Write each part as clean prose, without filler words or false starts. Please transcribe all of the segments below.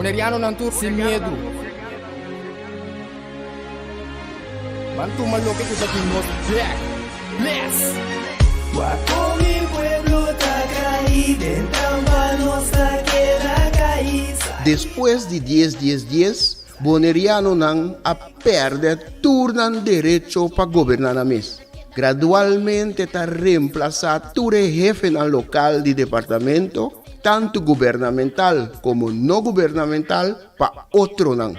Boneriano não tu sem medo. Bantu malo que tu aqui nos back. Bless. Guapo mi pueblo está caído, en tamba nossa queda caída. Depois de 10, Boneriano não a perde turnan direito para governar a mês. Gradualmente está reemplazado todo jefe no local de departamento, tanto gubernamental como não gubernamental, para outro não.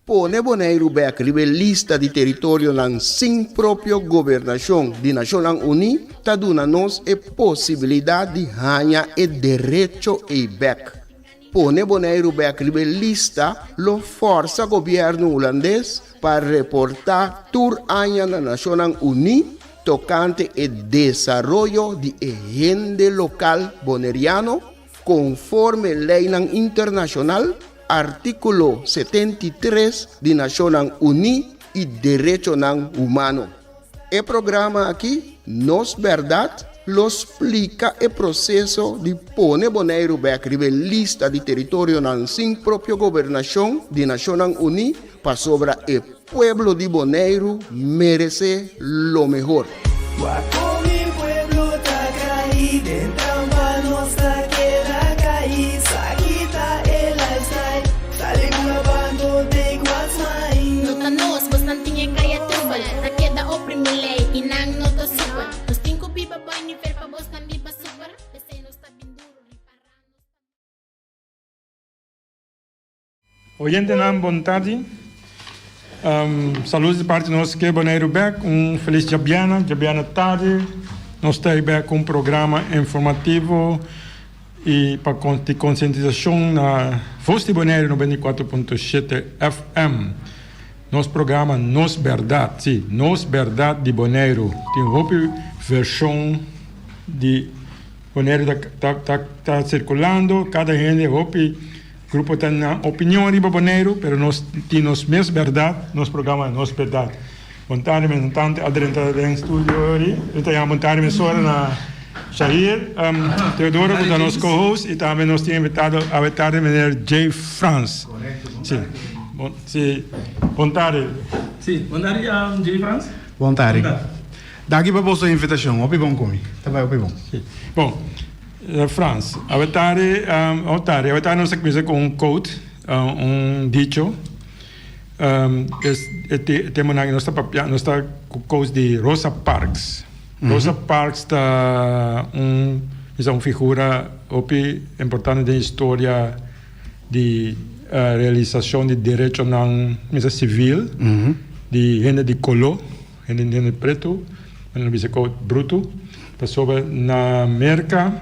Pone Bonaire back lista de território não sem própria governação de Nações Unidas, está dando-nos a possibilidade de ganhar o direito e back. Pone Bonaire back lista lo força governo holandês para reportar tour año na Nações Unidas tocante o desenvolvimento de agenda local boneriano conforme lei internacional, artículo 73 de Nações Unidas e direito humano. O programa aqui, Nos Verdade, lo explica o processo de pôr Bonaire back lista de território sem própria governação de Nações Unidas para sobre o pueblo de Bonaire merece lo mejor. Guapo mi pueblo está caído, en tamba nossa queda caída. Quita el lifestyle, sale grabando de Guasmain. Nota nos, bastante tinha kaya tubal. Na queda oprime lei, inang nota super. Nos tinko pipa boy ni fer pa bos na biba super. Dese nos tá binduro riparando. Oyente nam boa tarde. Saúde de parte nossa que é Bonaire Beck, feliz Jabiana tarde. Nós estamos aqui com um programa informativo e para de conscientização na Voz de Bonaire 94.7 FM. Nosso programa Nos Verdade, sim, Nos Verdade de Bonaire. Tem uma versão de Bonaire está circulando, cada gente grupo tem opinião de Bonaire, mas nós temos mesmo verdade, nosso programa Nos Verdade. Vontade, tanto adentro do estúdio ali, então a vontade me sora na Shahir, Teodoro, que é nosso co-host, e também nós temos invitado a menino J. France. Sim, vontade. Sim, vontade, J. France? Vontade. Daqui para a sua invitação, opi bom comigo. Tá bem, opi bom. Bom. France, a vetare nós começa com um quote, dicho. Temos nossa quote de Rosa Parks. Rosa Parks é uma figura importante da história de realização de direitos na civil, de gente de color, gente preto, não quote bruto, sobre na América.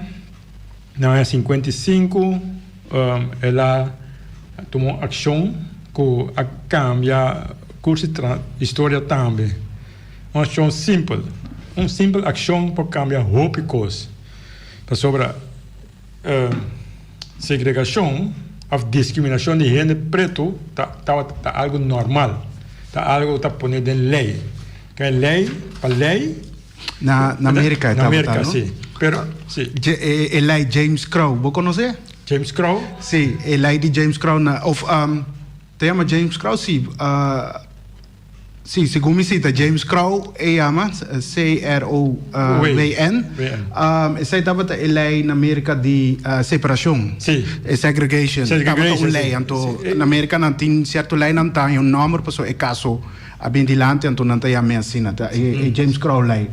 Na 55, ela tomou ação que cambia curso de história também. Uma ação simples. Uma simples ação para cambiar muitas coisas. Sobre segregação, a discriminação de gente preto está algo normal. Está algo que está pondo em lei. Que é lei, para lei. Na América, na América, sim. Pero, sí. Ele é James Crow, ¿vos conhece? James Crow? Sim, ele é de James Crow, te chama James Crow, sim. Sim, segundo me cita, James Crow, chama C-R-O-W-N. Essa estava ele na América de separação. Sim. Segregation. Estava uma lei, então, na América não tem certa lei, não tem um número, pessoa é caso, abindilante, então não tem a minha assina, é James Crow lei.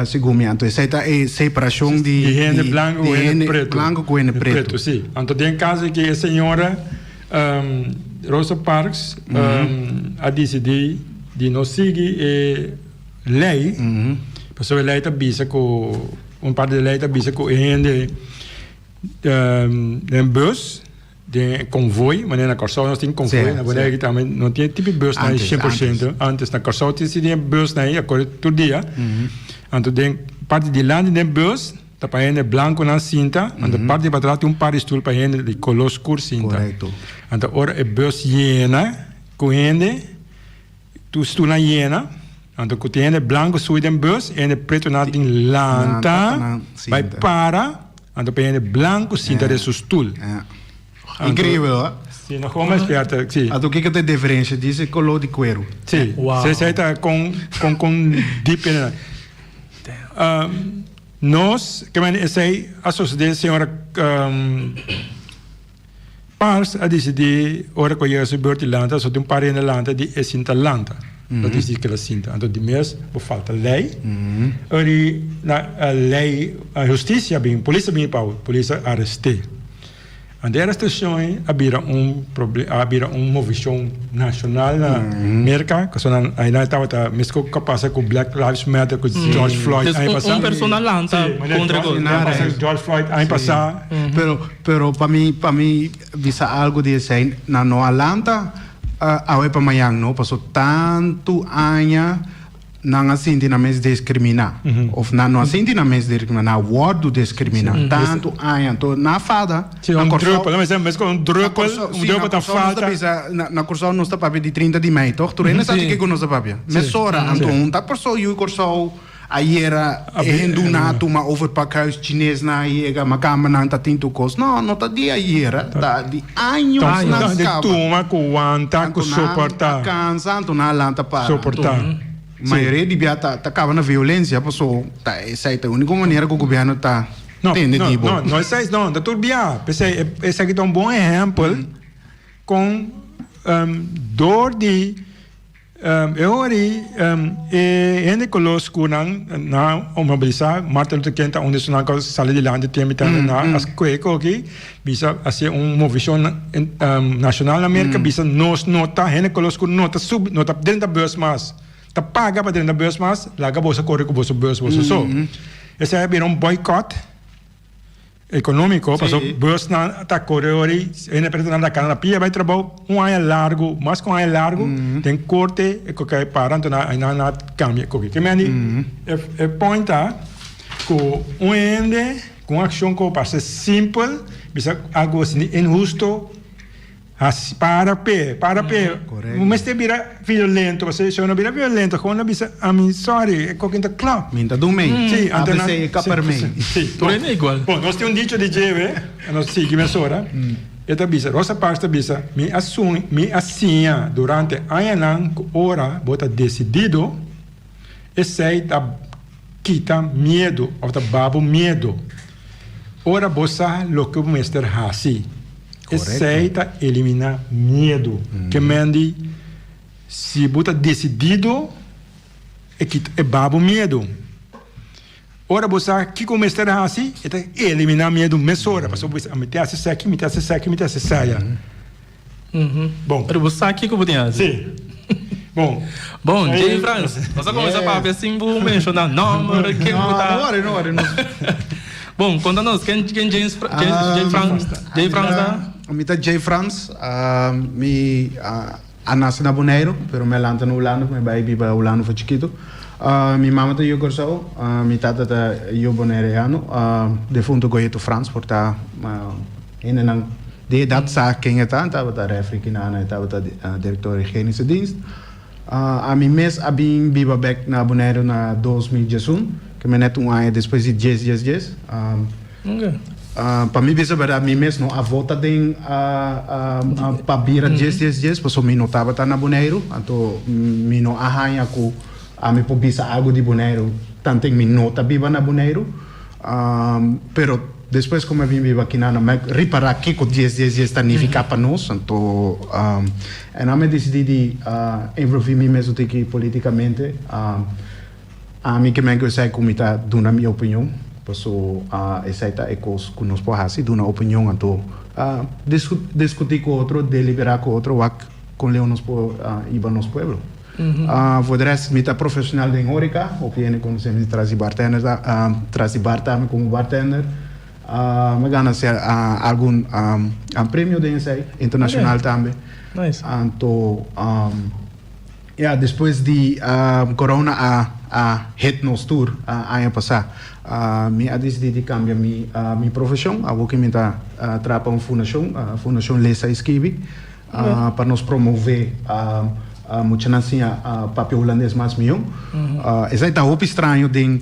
Segundo me, então, essa é a separação de gente branco e gente preto. Branco com gente preto. Sim. Então, tem caso que a senhora Rosa Parks a decidir de não seguir a lei, porque a lei está vista com parte da lei está vista com gente de bus, de convoy, mas na Corsol nós temos convoy, na verdade também não tinha tipo de bus 100%. Antes na Corsol tinha bus agora todo dia. Então, tem parte de lá de bus, está para gente branco na cinta, então parte de trás tem par de stool para gente de color escuro cinta. Correto. Então, agora é bus llena, com gente, tu stool na llena, então com gente branco sui de bus, gente preto na tem lanta, vai para, então para gente branco cinta de seu stool. Incrível, Sim, nós como esperta, sim. O que tem diferença disso é color de cuero. Sim, você está com deep in. Nós, que essa associação senhora Pars a decidir ora que eu sou Bertilanta, só tem um parente Lanta de Essintalanta. Dat is die Cinta. En die mes bevat lei. A lei, a justiça bem, polícia bem pau, polícia arreste. En de arrestação havia havia movição nacional na América, que são aí na estava mesmo capaz com Black Lives Matter, com George Floyd aí passar. Personal lanta contra George Floyd aí passar. Pero para mim visa algo de assim na no Atlanta away pa mayang no paso tanto anya nang asinti na mes discriminar of na no asinti na mes discriminar na word discriminar tanto anya to na fada na druppel mas com druppel tá falta na corso não está papel de 30 de maio toch tu rena sabe que conosco papel mas sora anto tá corso you corso aí era endunado uma overpackhuis chinês na iega macama não tá tinto cos não tá de aí era tá de anos na de tuma com anta com suportar cansando na lanta para suportar maioria de biata acaba na violência passou tá essa é a única maneira que o governo tá não sei não da turbia pensei esse aqui é um bom exemplo com dor de ainda conosco na mobilizar Martin Luther King onde se não sale de lá de tempo na as coisas aqui bisa assim movição nacional na América bisa nos nota ainda conosco nota sub nota dentro da bus mas tá paga para dentro da bus mas larga bolsa corre com bolsa so esse é um boicot econômico, passou bus na tá correori, ainda pretende na cana pia vai trabalhar ano largo, mas com ano largo tem corte e que para então na cambia que me é pointa com ende com ação que passa simples, bisa algo assim injusto para pé mas te vira violento você se não vira violento quando bisa sorry é coquinta claro minta do meio sim até se capar meio tu é igual bom nós temos dicho de jeve nós seguimos ora eta bisa rosa pasta bisa me assinha durante anos ora bota decidido esse tá quita medo ou tá babo medo ora bossa lo que o mestre hasi aceita eliminar medo que mande se bota decidido é babo medo ora você que começa a assim é eliminar medo mesora passou você a meter essa aqui meter essa saia bom pero você aqui como tem sim bom Jay France você começa para ver símbolo mencionar número que não bom conta-nos quem Jay France Mita Jay France, mi anas na Bonaire, pero me lanta no Holanda, me vai biba Holanda foi chiquito. Mi mama tá eu corso, mi tata tá eu bonaireano, defunto goieto France, porta ainda não de idade sabe quem é tá, tava tá refri que na tava tá diretor higiênico dienst. A mi mes abin biba back na Bonaire na 2011, que me neto ano depois de 10. Para mim bisa para mim mesmo a volta tem para bira 10 passou me notava tá na Bonaire então me não arranha com a me pobisa algo de Bonaire tanto me nota viva na Bonaire pero depois como eu vim viva aqui na reparar que com 10 significa para nós então eu me decidi de envolver me mesmo aqui politicamente a mim que me sei como está dando a minha opinião passou essa é que nós podemos dar uma opinião então discutir com outro deliberar com outro com o nosso povo vou dizer me tá profissional em Orica opinião como se me traz bartender como bartender me ganha ser algum prêmio de internacional também então depois de corona a hit nos tour ano passado me decidi cambiar minha profissão algo que me tá trapa uma fundação Lesa Esquivi para nos promover muito assim papel holandês mais meu essa é um estranho de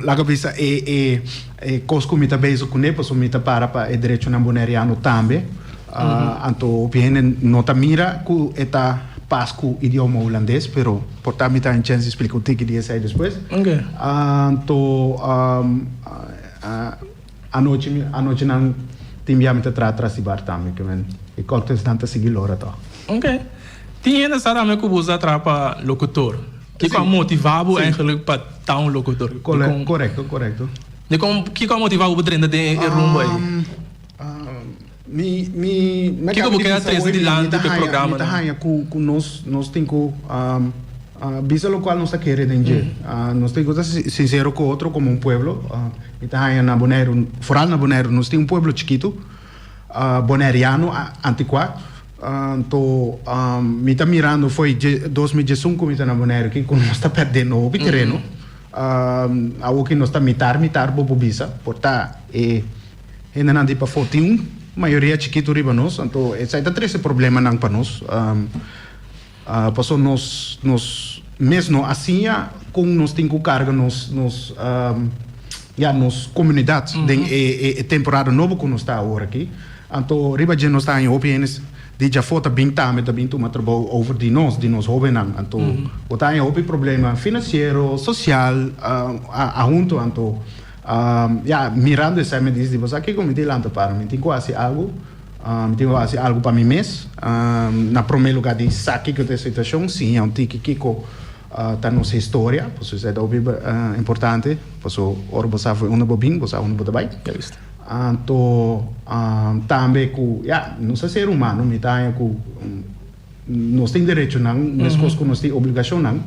lá que pensa coisa que me tá beijo com ele porque me tá para direito na boneriano também Anto viene nota mira ku eta pasku idioma holandês, pero por também tá em chance explico o que dia sai depois. Okay. Anto anoche nang timbiam te tratra si bar também, que men e cortes tanta seguir lora tá. Okay. Tinha nessa me que usa trapa locutor. Que com motivava eigenlijk para estar locutor. Correcto. De como que com motivava o treino de rumbo aí. Que como que é atrás de lá do programa. Com nós temos visa lo cual nós está querendo entender. Nós temos que ser sincero com outro como um pueblo. Itahanha na Bonaire, fora na Bonaire, nós temos um pueblo chiquito, boneriano, antiquado. Me está mirando, foi 2015 me está na Bonaire, que nós está perdendo o terreno. Algo que nós está mitar bobo visa, portanto, ainda não dá para 41, maioria chiquito riba nós, então esse é o problema não para nós. Passou nós mesmo assim, com nós temos que carga nos comunidades, é temporada nova que nós está agora aqui, então riba de nós está em OPNs, de já foto bem também uma trabalho over de nós jovens, então o tá em OP problema financeiro, social, junto, então mirando essa me diz, você aqui como de lá para mim tem quase algo para mim mesmo, na primeiro lugar de saque que tem situação, sim, um tique que tá nossa história, por isso é importante, por isso ora você foi uma bobinha, você uma botabai, então também não sei ser humano, me tá nós tem direito não, mas coisas que nós tem obrigação não,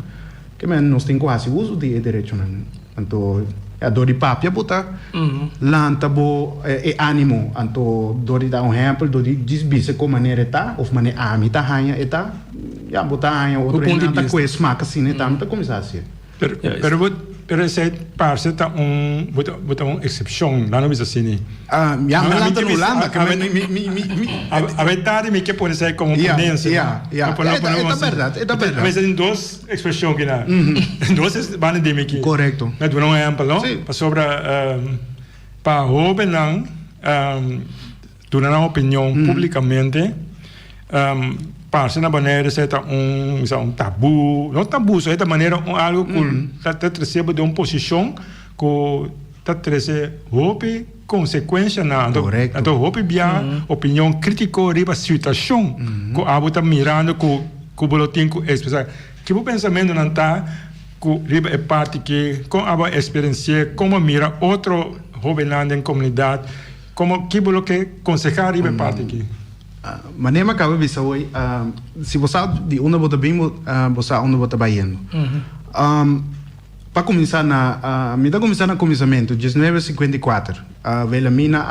que nós tem quase uso de direito não, então a dor de papia bota lanta bo e ânimo anto dor de dar exemplo dor de desbise como maneira tá ou maneira amita hanha eta já botar hanha outro nanta com esse marca assim né tá começar assim pero esse parece tá bota excepção lá no assim já me lanta no Holanda que a verdade me que pode ser como tendência é verdade mas tem duas expressões que lá duas van de que correto mas não é amplo não sobre para jovem não dar uma opinião publicamente parece na maneira certa um tabu não tabu só é da maneira algo que está recebe de uma posição que está trazendo roupa consequência na então roupa bia opinião crítica riba situação que a está mirando que o boletim que expressar que o pensamento não está que riba é parte que com a experiência como mira outro jovem em comunidade como que o que aconselhar riba é parte aqui maneira que eu vi hoje, se você de onde você bem, você onde você vai indo. Para começar me dá começar no começamento, 1954, veio mina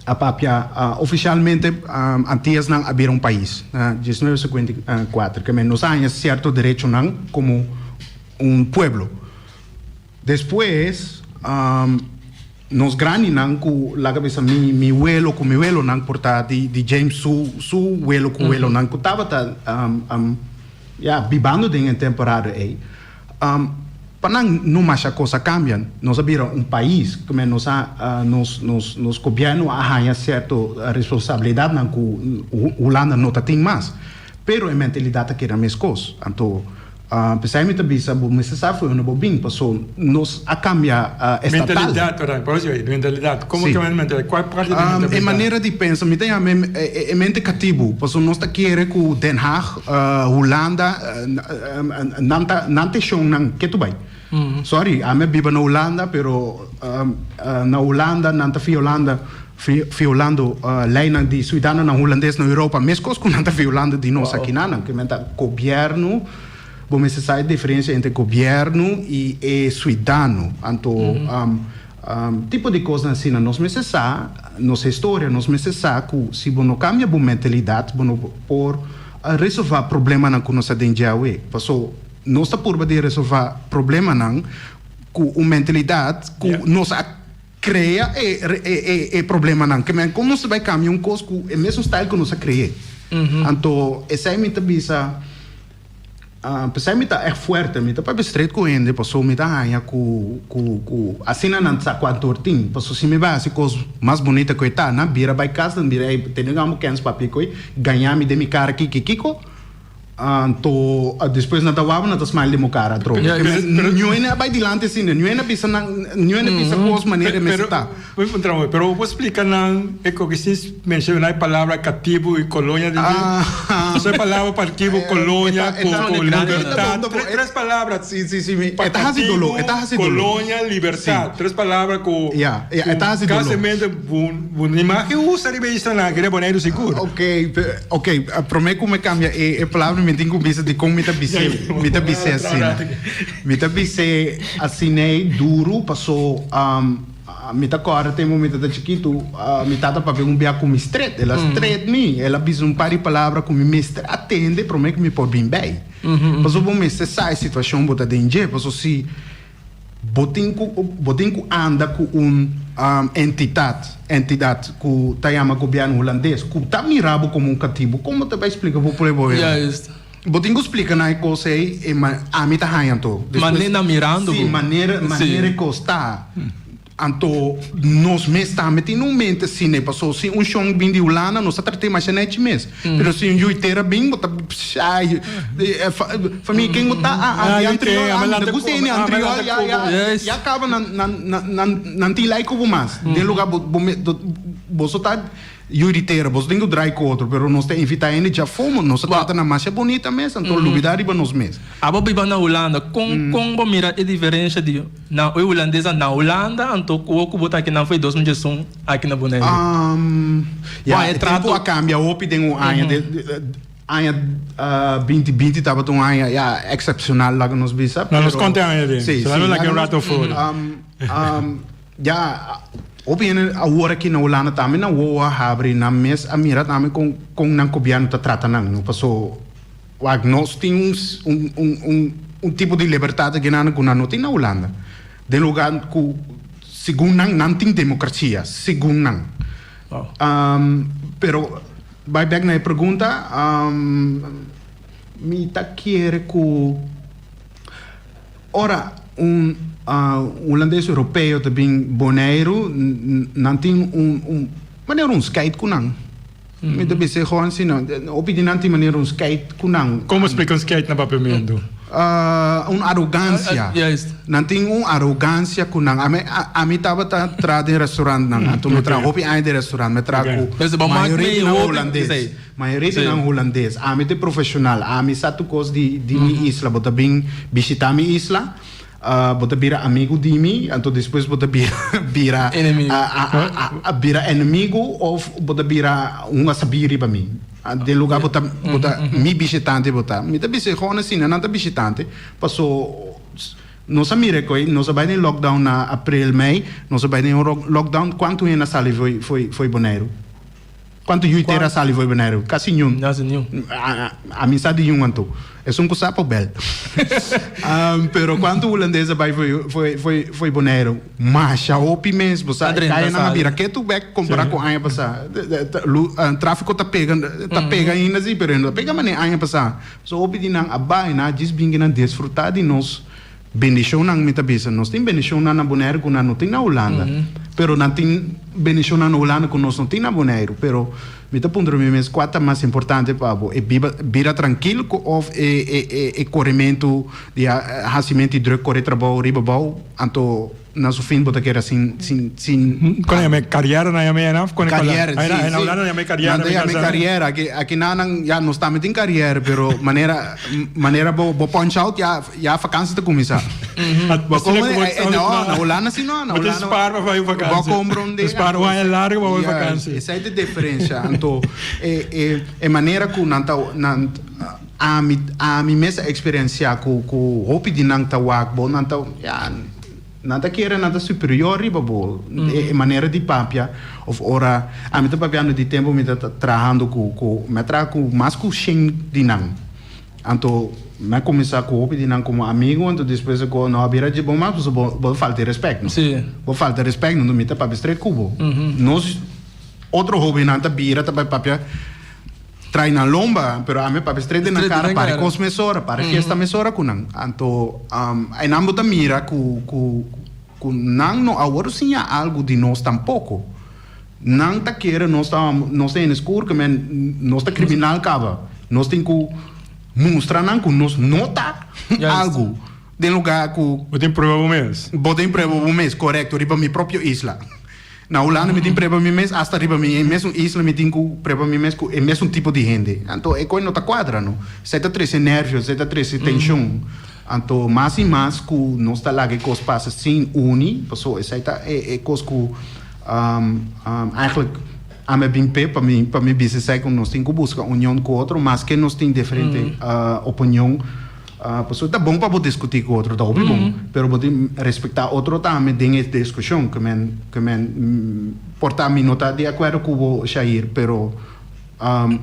a papia oficialmente antes não abrir um país, 1954, que nós temos certo direito não como pueblo. Depois nos grandes não com lá cabeça mi vuelo não portar de James su vuelo com vuelo não que tava vivendo em temporada aí para não mais a coisa cambiam nós abrimos um país que nos governo arranha certo responsabilidade não que Holanda não tem mais pero a mentalidade que era mais coisa então precisamente também sabe necessário foi uma bobinha passou nos a cambiar estatal mentalidade como que é a mentalidade qual parte da mentalidade é maneira de pensar me tem a mente cativo passou nós está querer que Den Haag Holanda não tem chão não que tu vai sorry a me vivo na Holanda pero na Holanda não está violando lei de cidadão na holandês na Europa mesmo que não está violando de nós aqui não que menta governo como se sabe a diferença entre governo e cidadão então tipo de coisa assim nós necessitamos nossa história nós necessitamos que se não cambia a mentalidade não por resolver problema não que nós temos hoje passou nós está por de resolver problema não com uma mentalidade que nós cria é problema não que como nós vai cambiar coisa que é mesmo style que nós cria então essa é a minha visa Pensei que é forte, me para bestreito com ele, passou me dá com assim não sa quanto ortim, passou se me vai assim coisa mais bonita que está, na bira vai casa, bira tem um cans papi coi, ganhar me de mi cara kiko. To depois na tawaba na smile de mo cara tro. Não é vai dilante assim, não é bisa coisa maneira me está. Pero vou explicar não é que se menciona a palavra cativo e colônia de essa palavra cativo, colônia, liberdade, três palavras. Sim. Cativo, colônia, liberdade. Três palavras com casamento bom imagem usa de vez na que é boneiro seguro. Ok, prometo me cambia a palavra me tenho vista de como me tá bise assim. Me tá bise assim duro, passou me tá agora tem momento da chiquito, me tá para ver bia com straight, ela straight me, ela bisa par de palavra com me mestre atende, prometo me por bem. Passou bom me essa situação bota danger, passou se botinco anda com entidade que tá chama governo holandês, que tá mirado como cativo, como te vai explicar por aí? Botinho explica na coisa aí, a mim tá raiando. Maneira mirando. Sim, maneira que está. Então, nós mesmos estamos metendo mente assim, né? Passou se um chão bem de Holanda, nós tratamos mais de mês. Mas se um juiteira bem, bota ai, família quem botar anterior, gostei né anterior, já acaba não tem like como mais. De lugar você tá juiteira, você tem que dry com outro, mas nós temos invitar ele já fomos, nós trata na massa bonita mesmo, então lugar riba nós mesmos. A bobi na Holanda, como mira a diferença de na holandesa na Holanda, então o que botar aqui não foi 2011 aqui na Bonaire. Tempo a cambia, o tem um ano 2020 estava um ano excepcional lá que nós vimos. Não nos conta ainda dele. Sim, lá que um rato fora. Opinião agora aqui na Holanda também na Woa abre na mês a mira também com não governo tá tratando não passou nós temos um tipo de liberdade que não tem na Holanda de lugar que segundo não tem democracia segundo não pero vai back na pergunta me tá querer que ora holandês europeu também boneiro não tem maneira skate com não me deve ser gewoon assim não opinião tem maneira skate com não como explica skate na papamento arrogância não tem arrogância com não a mim tava atrás de restaurante não então me trago hopi aí de restaurante me trago maioria não holandês maioria não holandês a mim de profissional a mim sabe coisa de minha isla bota bem visitar minha isla bota vira amigo de mim, então depois bota vira inimigo ou bota vira sabiri para mim. De lugar bota mi visitante bota. Me tá visitando assim, não tá visitante. Passou nós mira coi, nós vai em lockdown na abril, Mei, nós vai em lockdown quanto ainda sali foi boneiro. Quanto juiteira sali foi boneiro? Quase nenhum. A mim sabe nenhum então. É um cosapo bel. Pero quanto holandesa vai foi boneiro, mas a opi mesmo, sabe? Cai na bira que tu vai comprar com a passar. Tráfico tá pegando ainda assim, pero não pega mané a passar. So opi dinang abai na desbinga desfrutar de nós. Bendição na minha cabeça, nós tem bendição na boneiro que não tem na Holanda, pero não tem bendição na Holanda que nós não tem na boneiro, pero minha ponto mesmo quatro mais importante para é bira tranquilo ou é corrimento de rascimento de droga correr trabalho riba bom, então nas fim bota que era sin quando é minha carreira na minha não quando carreira aí na Holanda é minha carreira aqui não já não está muito em carreira pero maneira bo punch out já vacância tá começar na Holanda sim não na Holanda para vai vacância vou comprar para vai largo vai vacância essa é a diferença então é maneira que não a minha experiência com hope de não tawak bom não taw nada que era nada superior riba bol é maneira de papia of ora a mim tá papiando de tempo me tá trabalhando com me trago mais com shen de não então me começar com o de não como amigo então depois eu não abrir de bom mas vou falta de respeito sim vou falta de respeito não me tá para estreito cubo nós outro hobby não tá bira tá papia trai na lomba, pero a me papi strede na Strede cara na para cara. cos mesora, para fiesta mesora kunang. Anto ai nambo ta mira ku nang no awor sinha algo de nós tampouco. Nang ta queira nós tá em escuro que men nós tá criminal cava. Nós tem que mostrar nang ku nós nota algo de lugar ku Wat tem prova mês? botem prova um mês correto riba mi próprio isla. Na Holanda me tem preva mi mês, hasta riba mi mesmo isla me tem que preva mi mês com o mesmo tipo de gente. Então é coisa não tá quadra, não. Você tá três nervos, você tá três tensão. Então mais e mais que nós tá lá que coisas passa sem uni, pessoal, isso aí tá é coisa que eigenlijk a me bem pé para mim business é que nós tem que buscar união com outro, mas que nós tem diferente opinião. Pessoal, tá bom para discutir com outro, tá bom, pero pode respeitar outro também tem essa discussão que men portar mim não tá de acordo com o Shair, pero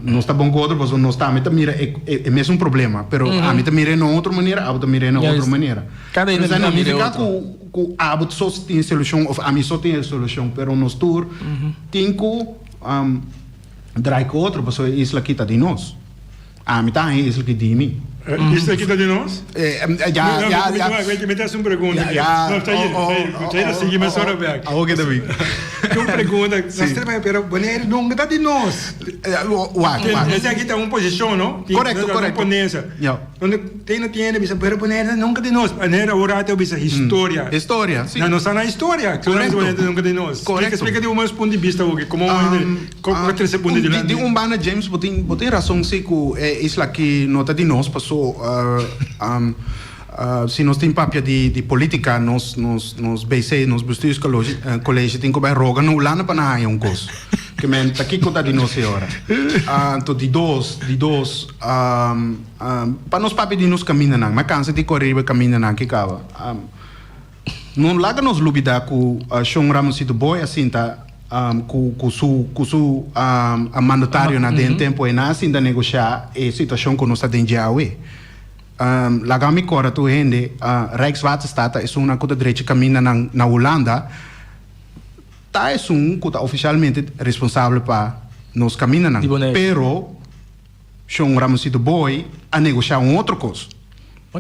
não está bom com outro, mas nós também tá mira é mesmo problema, pero a mim tá mira na outra maneira, a outra mira na outra maneira. Cada Então não mira fica com a outra só tem solução ou a mim só tem solução, pero nós tour tem que draaien com outro, pessoal, isso aqui tá de nós. A mim tá isso aqui de mim. Isso aqui tá de nós? Weet je, met uma pergunta aqui. Não, está aí, seguimos a hora back. Ok, David. Uma pergunta, nós temos, pero Bonaire não está de nós. Esse aqui está uma posição, não? Correto. Ponência. Ja. Onde tem bisa, pero Bonaire nunca de nós. Bonaire agora tem bisa história. História, sim. Não está na história. Correto. Bonaire nunca de nós. Explica de um ponto de vista, como qual é esse ponto de vista? De bana James, botem razão se que isso aqui não está de nós, passou se nós tem papel de política, nos BC, nos bestuurs college, tem que roga no lana para na um coisa. Que men tá aqui conta de nós agora. Então de dois, para nós papel de nos caminha não, mas cansa de correr caminha não que cava. Não larga nos lubida com Sean Ramos e do boy assim tá com su mandatário na dentro tempo e na assim da negociar a situação que nós está dentro de aue. Lagami cora tu hende Rijkswaterstaat é uma coisa direita caminha na Holanda. Tá é coisa oficialmente responsável para nos caminhar não. Pero Sean Ramos e do boy a negociar outra coisa.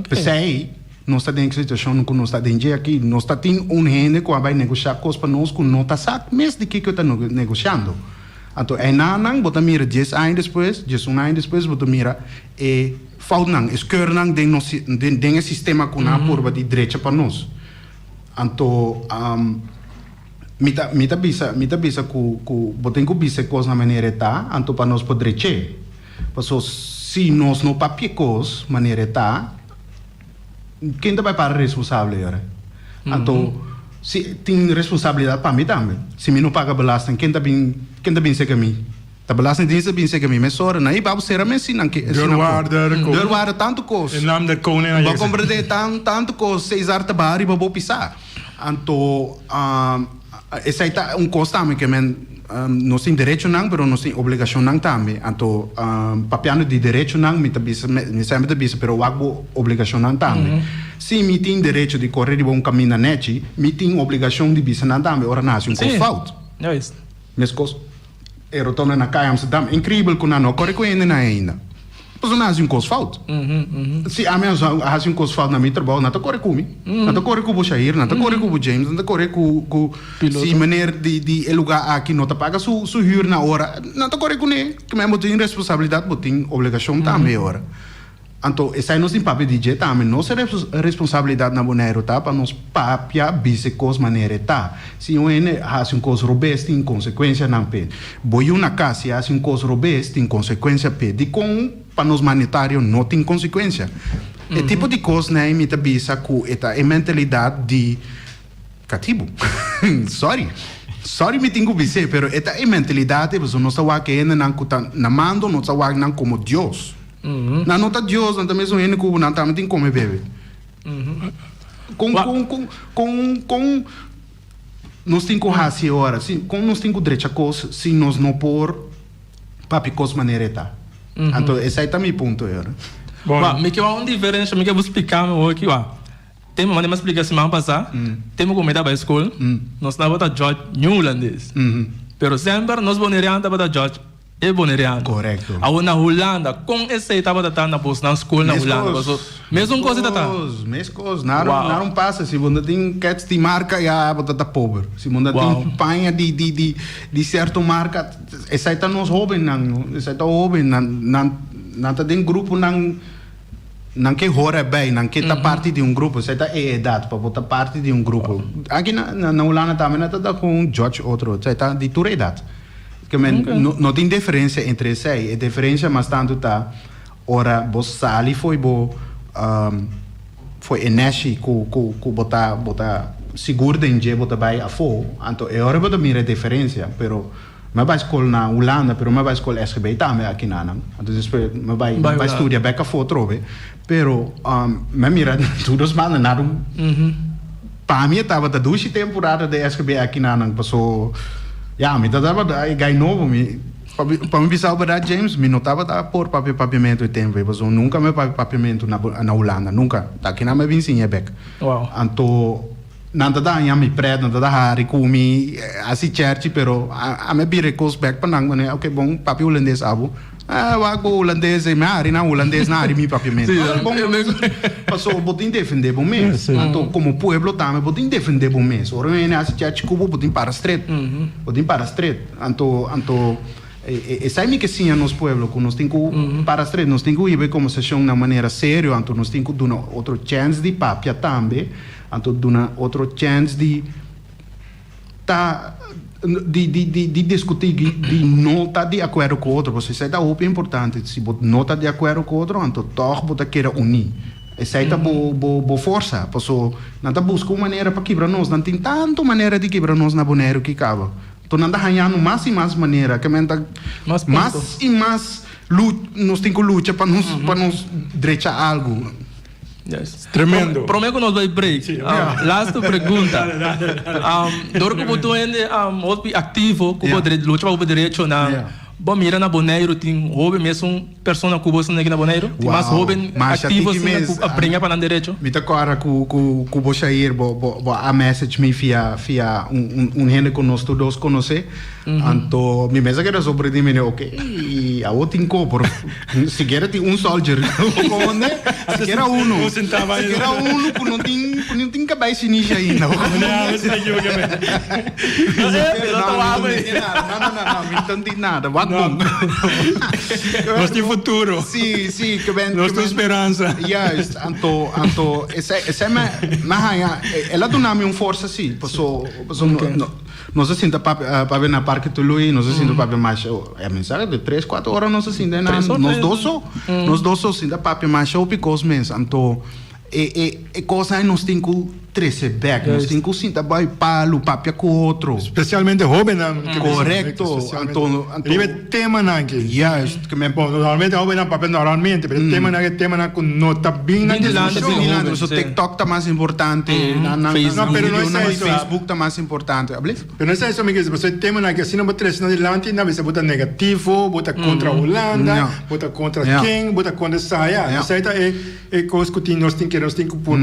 Pensei nós está dentro de situação que nós está dentro aqui, nós está tendo gente que vai negociar coisas para nós que não está sabe mesmo de que está negociando. Então, é não, bota mira 10 anos depois, 1 ano depois, bota mira falta não, esquerda não tem o sistema que não por de direita para nós. Então, mita bisa que botem que bisa coisa na maneira tá, então para nós poder che. Porque se nós não papicos maneira tá, quem vai para responsável agora? Então, se tem responsabilidade para mim também. Se me não paga belasting, quem tá bem ser mim? Tá belasting tem se bem ser mim, mas ora, não é para ser a mim sim, não que. Deurwaarder tanto coisa. Em nome da koning. Vou compreender tanto coisa, 6 horas de bar e vou pisar. Então, esse aí tá coisa também que nós temos direito não, mas nós temos obrigação não também. Então, papiano de direito não, me sempre te bisa, pero wagbo obrigação não também. Se me tem direito de correr de bom caminho na net, me tem obrigação de bisa não também. Ora nasce coisa falta. É isso. Mas coisa, eu estou na Caia Amsterdam, incrível que não corre com ele ainda. Mas nasce coisa falta. Se a minha nasce coisa falta na minha trabalho, não tá corre comigo, não tá corre com o Shair, não tá corre com o James, não tá corre com se maneira de lugar aqui não tá paga su huur na hora, não tá corre com ele, que mesmo tem responsabilidade, mas tem obrigação também hora. Então, essa é nossa papel de DJ também, nossa responsabilidade na Bonaire tá para nos papia bise cos maneira tá. Se um ene faz coisa robusta tem consequência não pede. Boi uma casa faz coisa robusta tem consequência pede. Com para nos humanitário não tem consequência. É tipo de coisa né me tabisa com esta mentalidade de cativo. Sorry me tenho bise, pero esta mentalidade você não sabe que ene não cuta na mando não sabe não como Deus. Na nota Deus, não também sou ele que não também tem como beber. Com nós temos que raciar agora, com nós temos que direito a coisa, se nós não pôr papi coisa maneira tá. Então esse aí tá meu ponto agora. Bom, me que uma diferença, me que vou explicar meu aqui, ó. Tem uma maneira explicar semana passada, temos que comida para a escola, nós não bota George New holandês. Pero sempre nós boneriamos para George é boneriano. Correcto. Aí na Holanda, com esse estava na bolsa na escola na Holanda. Mesmo coisa tá. Mesma coisa. Não passa. Se você tem cats de marca, já você tá pobre. Se você tem panha de certa marca, esse aí tá nos hobby, não. Esse aí tá hobby, não tá tem grupo, não que hora bem, não que tá parte de grupo. Esse aí tá idade para botar parte de grupo. Aqui na Holanda também tá com um George outro. Esse aí tá de toda idade. Não tem diferença entre esse aí. A diferença mas tanto tá ora você sali foi eneshi com botar seguro de dia botar vai a fogo. Então é hora botar mira a diferença, pero me vai escola na Holanda, pero me vai escola SGB também aqui na Anam. Então me vai estudar beca foto trove, pero me mira tudo os manos nada. Para mim estava da 2 temporada de SGB aqui na Anam, passou. Ja, me tava gai novo, para me pensar para James, me notava da por papiamento e tempo, eu nunca me papiamento na Holanda, nunca. Aqui na me vinha bec. Wow. Anto nada da me pred, nada da hari kumi assim church, pero a me bire cos bec para não, né? OK, bom, papi holandês abo. Wago holandês e mari na holandês na ari mi papiamento. Bom, passou botin defender bom mês. Então como pueblo também botin defender bom mês. Ora né assim church cubo botin para street. Botin para street. Anto essa é que sim nos pueblo que nós temos para street, nós temos que ir como sessão na maneira sério, anto nós temos que dar outra chance de papia também, anto dar outra chance de discutir, de não estar de acordo com o outro. Você sai da OP é importante. Se você não está de acordo com o outro, então toch você quer unir. Essa aí tá boa força. Porque não está buscando maneira para quebrar nós. Não tem tanta maneira de quebrar nós na boneiro que acaba. Então não está ganhando mais e mais maneira. Que mais e mais nós temos que lutar para nos direitar algo. Yes. Tremendo. Prometo que nós vamos break. Sí, last pergunta. Doro que você é ativo, que você luta para o direito na bom mira na Bonaire tem jovem mesmo pessoa que você aqui na Bonaire, mas jovem ativo assim aprender para o direito. Me tá agora que você ir a message me via gente que nós todos conhece. Então me pensa que era sobre de mim, OK, e a outra incorpora se quer tem soldier como né se quer se quer que não tem cabeça nisso ainda não tem nada nós temos futuro sim que vem nós temos esperança yes então essa ela dá-me força assim passou nós assim para ver na parque Tului, nós assim para ver mais é mensagem de 3-4 horas nós assim nós dois assim da papo mais show picos mens então coisa nós tem que trazer back nós tem que sim vai para o papo com outro especialmente jovem correto então ele tema não que yes que me bom normalmente jovem não papel normalmente mas tema não com nota bem na o TikTok tá mais importante Facebook tá mais importante pero não é isso Miguel você tema não que assim não botar isso adelante não você bota negativo bota contra Holanda bota contra quem bota contra saia essa é coisa que nós tem que pôr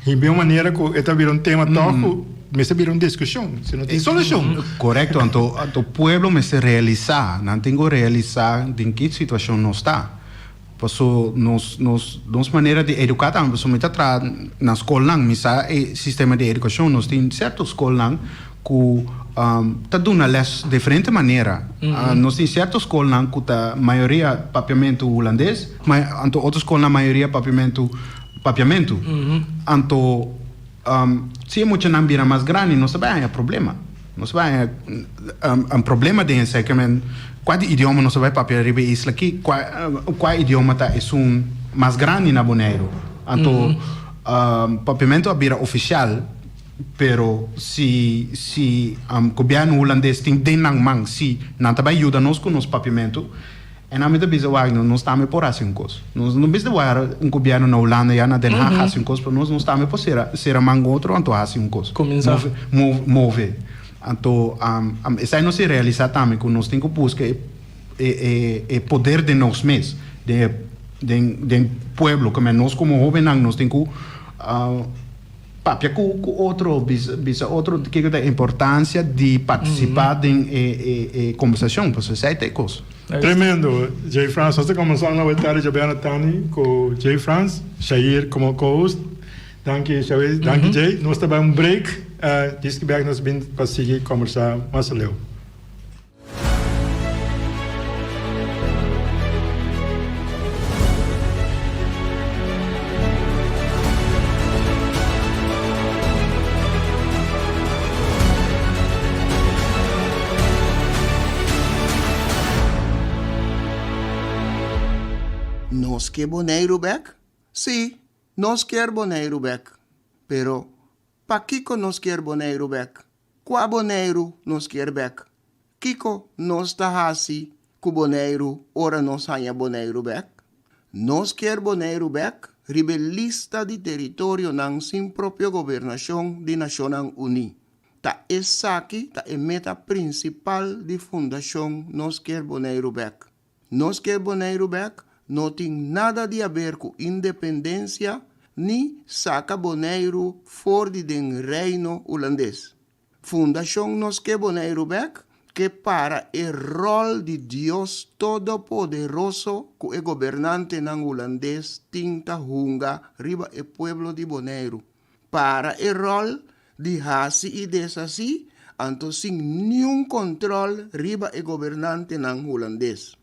de uma maneira que está virando tema toco mas vira uma discussão se não tem solução correto então o pueblo me se realizar não tem que realizar em que situação não está porque nos maneira de educar também porque me está na escola não misa sistema de educação nós tem certas escolas que está dando les de diferente maneira nós tem certas escolas que a maioria papiamento holandês mas então outras escolas na maioria papiamento então se é muito não vira mais grande não sabe é problema não sabe problema de esse que qual idioma não sabe papel ribe isla aqui qual idioma tá é mais grande na Bonaire então papiamento vira oficial pero se governo holandês tem denang mang se não tá vai ajudar nós com nos papiamento e na medida bisa wag nós estamos por assim coisa nós não bisa wag governo na Holanda já na Den Haag assim coisa para nós não estamos por ser mango outro então assim coisa move então essa não se realiza também que nós temos que buscar o poder de nós mesmos de pueblo como nós como jovem nós temos que papia com outro bisa outro que da importância de participar em conversação para sociedade coisa. Tremendo, Jay France. Nós estamos começando a voltar de Biana Tani com Jay France, Shair como co-host. Danke, Shair. Danke, Jay. Nós estamos break. Diz que nós vamos para seguir conversar mais leu. Nos quer boneiro back? Sim, nos quer boneiro back. Pero, pa Kiko nos quer boneiro back? Qua boneiro nos quer back? Kiko nos ta hasi ku boneiro ora nos hanya boneiro back? Nos quer boneiro back? Rebelista de território nang sin propio gobernação de Naciones Unidas. Ta essa aqui ta é meta principal de fundação nos quer boneiro back. Nos quer boneiro back? Não tem nada de a ver com independência, nem saca boneiro fora do reino holandês. Fundação Nos Que Boneiro Back, que para o rol de Deus Todo-Poderoso, que é governante ng holandês, tinta hunga riba o pueblo de Boneiro. Para o rol de hasi e desasi, anto sin nenhum controle riba o governante ng holandês.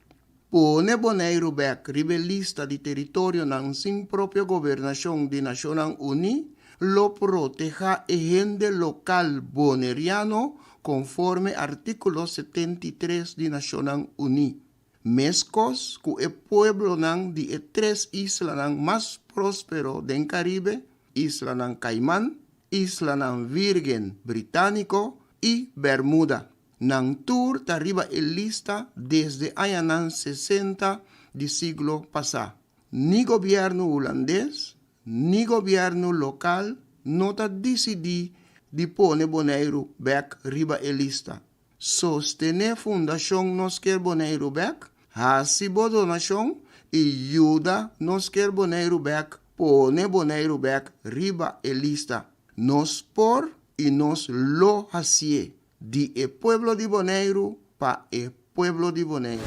Pone Boneiro back rebelista de território ng sin propio gobernação de Naciones Unidas, lo proteja e gente local boneriano conforme artículo 73 de Naciones Unidas. Mescos que o pueblo ng de tres islas ng más próspero del Caribe, isla ng Caimán, isla ng Virgen Británico y Bermuda. Nang tour arriba el lista desde años 60 del siglo pasado. Ni gobierno holandés, ni gobierno local no ta decidí de poner Boneiro back arriba el lista. Sostener Fundación Nos Quer Boneiro back, hasibo donación y ayuda Nos Quer Boneiro back, pone Boneiro back arriba el lista. Nos por y nos lo hacie. De el pueblo de Boneiro para el pueblo de Boneiro.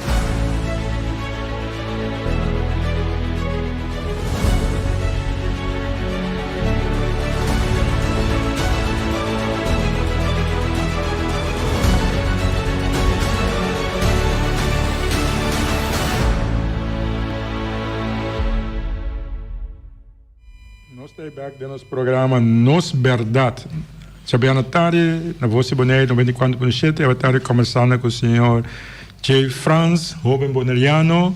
Nós estamos back no nosso programa Nos Verdade. Sabiana tarde, na Voz Boneiro 94.7, eu estou conversando com o senhor Jay France, jovem boneriano,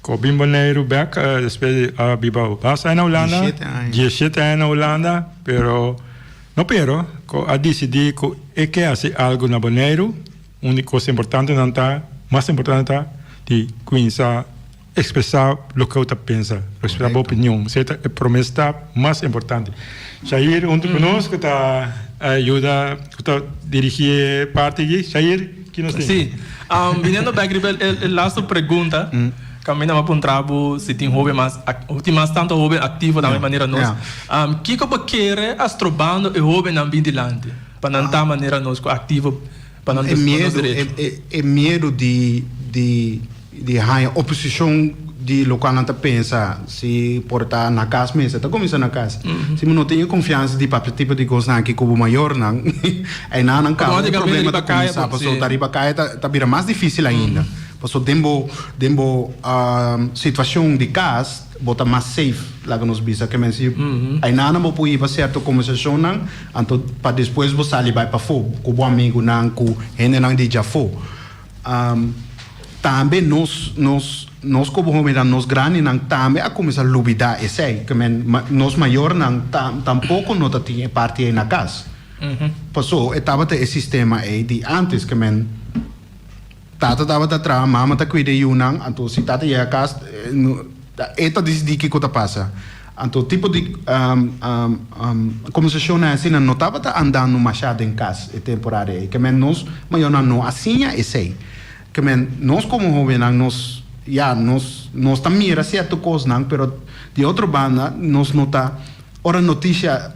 com o Bim Boneiro back, depois a Biba passa na Holanda, 17 anos na Holanda, pero a decidir que fazer algo na Boneiro, única coisa importante não está, mais importante de conhecer, expressar o que eu penso, expressar a opinião, essa é a promessa mais importante. Shair, junto conosco, está ajuda a dirigir parte aqui. Shair, que nós temos? Sim. Vindo back, a last pergunta, caminha para um trabalho, se tem jovem mais tanto jovem ativo da mesma maneira nós. Que como quer astrobando e jovem na ambiente para não estar maneira nós ativo para não ter direito. É medo de a oposição de local não pensa se portar na casa mesmo, está começando na casa. Se não tem confiança de papel tipo de coisa que como maior não, aí não cabe o problema de começar, passou tarifa caia tá vira mais difícil ainda. Passou tempo situação de casa bota mais safe lá que nos bisa que men se aí não vou pôr para certa conversação não, então para depois você ali vai para fora com o amigo não com gente não de já for. Também nós como homem nós grandes não também a começar a luvidar esse que nós maior não tampouco não tinha parte aí na casa. Passou estava esse sistema aí de antes que tata estava atrás mama tá cuida de não então se tata ia a casa eta decidi que coisa passa então tipo de conversação assim não estava andando machado em casa é temporário que nós maior não assim é esse que nós como jovem nós também mira certa coisa não, pero de outra banda nós nota ora notícia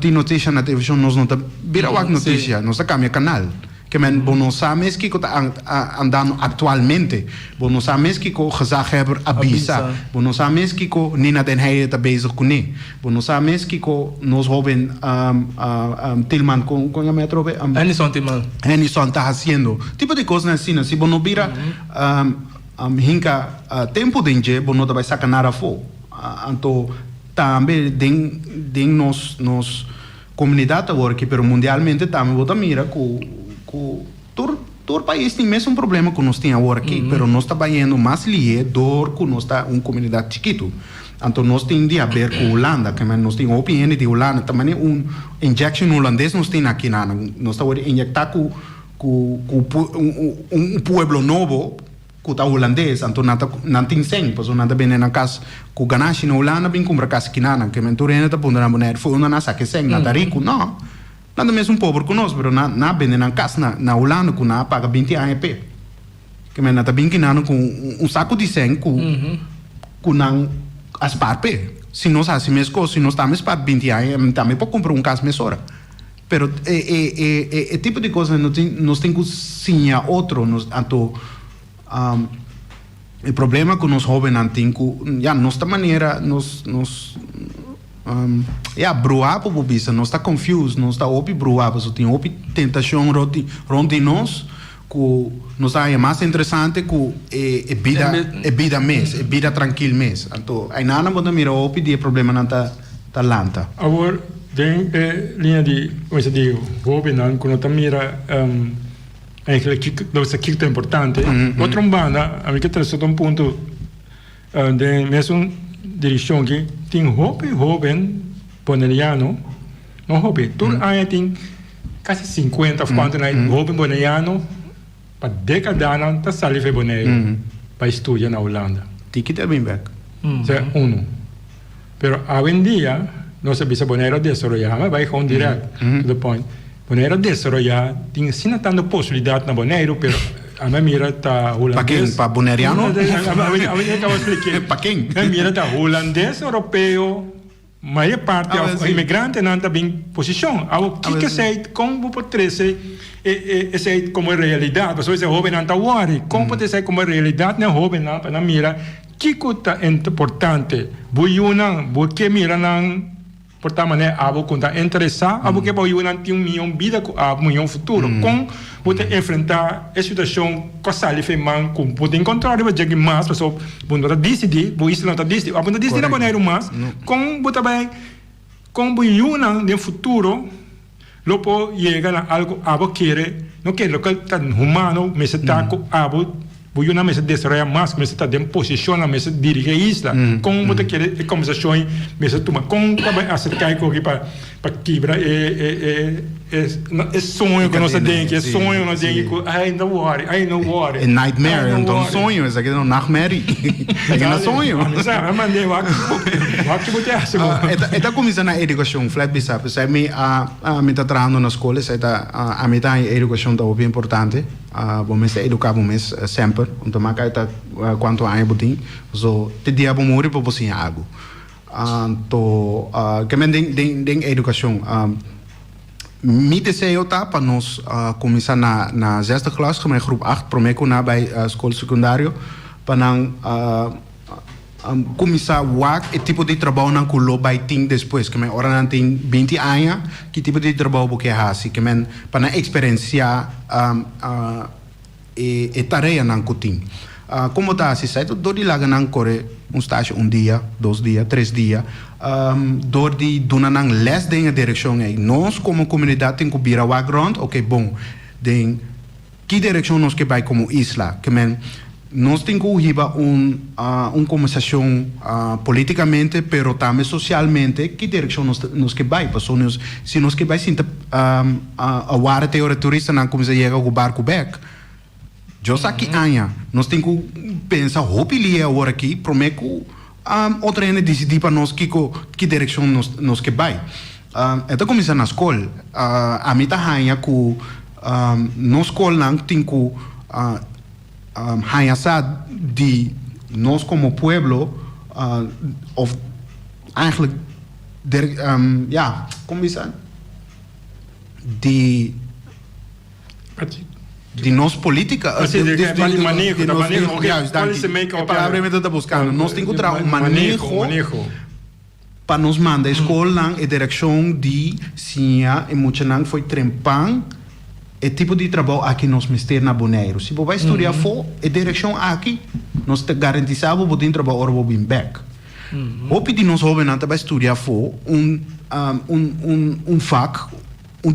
die notícia na televisão nós não tá vira notícia, nós tá cambia canal. Que men não sabe que está andando atualmente, não sabe que o gezagheber abisa, não sabe que Nina Den Heide está bezig com ele, não sabe que nós jovens Tilman com a metro, Henderson está fazendo, tipo de coisa assim, se não vira hinka tempo de dia, não vai sacar nada fora, então também den nos comunidade agora que pero mundialmente também bota mira todo país tem mesmo problema que nós temos agora aqui, pero nós está indo mais dor que nós está uma comunidade chiquito. Então nós temos de ver com a Holanda, que nós temos OPN de Holanda, também injection holandês nós temos aqui, nós está injectar com pueblo novo, que está holandês, então não tem sem, pois não está bem na casa, com ganache na Holanda, bem comprar casa aqui, que a mentura está pondo na boneira, foi uma nasa que sem, não está rico, não. Nada mesmo pobre conosco, pero na bem na casa na Holanda que na paga 20 AEP. Que me nata bem que com saco de 100 com não as parpe. Se nós assim mesmo, se nós estamos para 20 AEP, também pode comprar casa mesora. Pero tipo de coisa nós tem que sinha outro, nós anto o problema com nós jovens antigo, já nossa maneira nós bruar para o bisa, nós está confused, nós está opi bruar, porque tem opi tentação rond nós, que nós é mais interessante que vida mês, vida tranquilo mês. Então, aí nada pode mirar opi de problema na talanta. Agora, tem linha de, como se diz, jovem, quando está mira, deve ser que é importante. Outra banda, a mim que traz um ponto de mesmo direção que tem jovem boneriano, não jovem, tudo aí tem quase 50 quanto na jovem boneriano para décadas está salive boneiro para estudar na Holanda. Tem que ter bem back. Isso é um. Pero hoje em dia não se bisa boneiro desarrollar, mas vai com direto to the point. Boneiro desarrollar tem sim tanta possibilidade na boneiro, pero a minha mira está holandês. Para quem? Para boneriano? A minha estava explicando. Para quem? A minha mira está holandês, europeu, maior parte dos imigrantes não está bem posição. O que sei, como pode ser como realidade? Porque se jovem não está worry, como pode ser como realidade na jovem na mira? Que é importante? Porque mira não por tal maneira, abo conta interessar, abo que pode ter milhão vida, milhão futuro. Com poder enfrentar a situação que a sala fez mal, com poder encontrar o que mais, pessoal, quando decidir, o isso não está decidido, quando decidir na maneira mais, com poder bem, com o no futuro, logo chega a algo abo querer, não quer local tan humano, mas está com abo Voy una mesa desarrollar más, mesa está en posición, mesa dirige isla. Con você quer conversação, mesa toma com acercar com para quebrar sonho que nós temos, sonho nós temos, I know worry. É nightmare, então sonho, isso aqui é um nightmare. Aqui não sonho. Sabe, mandei o que você acha? Está começando a educação, flat bisa, porque me está trabalhando na escola, a mim tá educação tá bem importante. Vamos educar vamos sempre, então mas está quanto a botin, so te dia vamos morrer para você algo. Então, que men den educação. Me desejo tá para nós começar na sexta classe, como groep 8, prometo na bij school secundário, para não começar o tipo de trabalho não que vai ter depois, que men ora não tem 20 anos, que tipo de trabalho você faz, que men para experienciar a tarefa não que tem. Como está assim, sai do de lá não corre estágio dia, 2 dias, 3 dias, do de dona não les de a direção aí. Nós como comunidade tem que virar o background, ok, bom, de que direção nós que vai como isla, que men nós temos que riba conversação politicamente, pero também socialmente, que direção nós que vai, se nós que vai sinta a hora teoria turista não começa a chegar o barco back. Eu sei que nós temos que pensar, roupilia agora aqui, prometo outra gente decidir para nós que direção nós que vai. Então começa na escola, a mim tá hanha que na escola não tem que hanha de nós como pueblo, of eigenlijk como is dat? Die nos política, juist, a palavra que eu estou buscando, nós temos que trazer manejo para nos mandar a escola e direção de sia e muito não foi trempan é tipo de trabalho aqui nós mester na Bonaire. Se você vai estudar for a direção aqui, nós te garantizamos que você trabalho hora bem back. Ou pedir nós jovens não vai estudar for fac,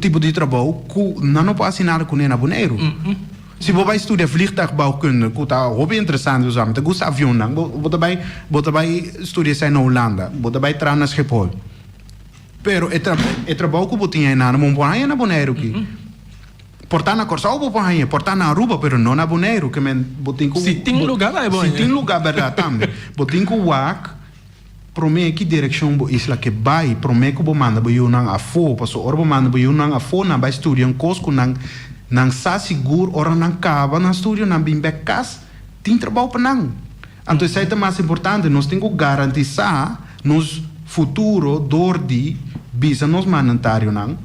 tipo de trabalho que não pode assinar com ele na Bonaire. Se você vai estudar vliegtuigbouwkunde, que está bem interessante, você gosta de avião, você vai estudar na Holanda, você vai entrar na Schiphol. Pero o trabalho que você tem na Bonaire, na Bonaire aqui. Portar na Corsal, portar na Aruba, pero não na Bonaire, que men botinho. Se tem lugar lá é bom. Se tem lugar verdade também. Botinho wak, promete que direção bo isla que vai, promete que bo manda bo yunang afo, paso orbo manda bo yunang afo na ba estudar cosco nang sa seguro ora nang cava na estúdio nang bem becas, tem trabalho para nang. Então isso é mais importante, nós temos que garantizar nos futuro dor de bisa nos mandatário nang.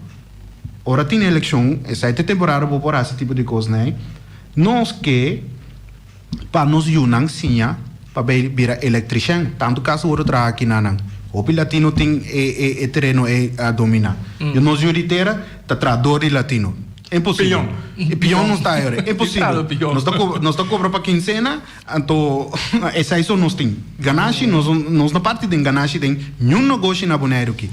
Ora tem eleição, essa é temporária por esse tipo de coisa, né? Nós que para nos yunang sinha para virar eletrician, tanto caso o trabalho aqui na o latino tem terreno a dominar. E nós juritera tá trador de latino. É impossível. Pião não está aí. É impossível. Nós está cobra para quincena, então essa isso nós tem. Ganache, nós na parte de ganache tem nenhum negócio na Bonaire aqui.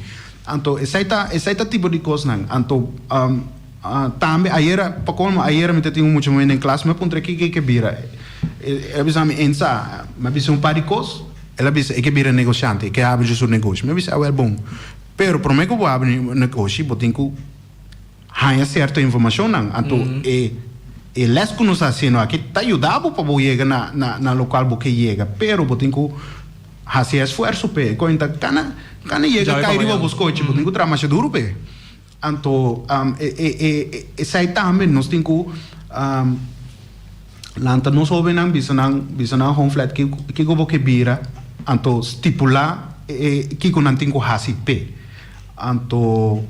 Então essa é tipo de coisa não. Então também ayer me tenho muito momento em classe, mas ponto que vira. Ela disse me ensa, mas disse par de coisas. Ela disse que vira negociante, que abre o negócio. Mas disse é bom. Pero para mim que eu abrir negócio, eu tenho que há certa informação não. Então les que nós fazemos aqui está ajudando para eu chegar na local porque chega. Pero eu tenho que fazer esforço para conta cana chega cair para buscar, eu tenho que trabalhar duro para. Então essa também nós temos que lanta nós ouvem bisa nang home flat que eu vou que vira então estipular que eu não tenho que fazer pe. Então